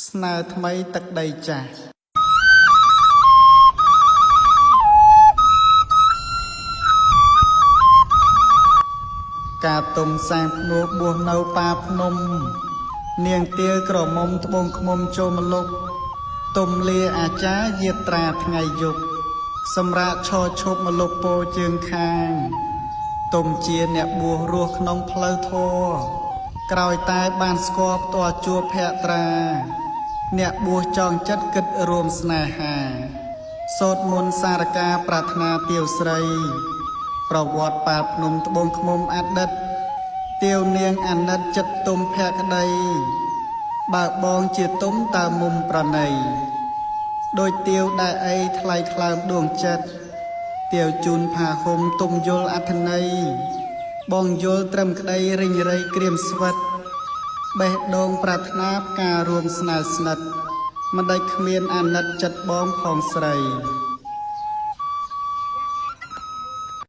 ស្នើថ្មីទឹកដីចាស់ការទុំសាងភ្នួបួសនៅប៉ាភ្នំនាងទាលក្រមុំត្បូងឃ្មុំចូលមលុបទុំលាអាចារ្យយាត្រាថ្ងៃយប់សម្រាប់ឈរឈប់មលុបពោជើងខាងទុំជាអ្នកបួសរស់ក្នុងផ្លូវធម៌ក្រោយតែបានស្គាល់ផ្ទាល់ជួបភត្រាអ្នកបួសចងចិត្តគិតរួមស្នេហាសូត្រមន្តសារការប្រាថ្នាទាវស្រីប្រវត្តិប៉ាភ្នំត្បូងឃ្មុំអតីតទាវនាងអាណិតចិត្តទុំភក្តីបើបងជាទុំតើមុំប្រណីដោយទាវដែលអីថ្លៃថ្លើមដួងចិត្តទាវជូនផាហុំទុំយល់អត្ថន័យបងយល់ត្រឹមក្តីរិញរៃក្រៀមស្វិតបេះដូងប្រាថ្នាផ្ការួមស្នេហ៍ស្និទ្ធមិនដេចគ្មានអាណិតចិត្តបងផងស្រី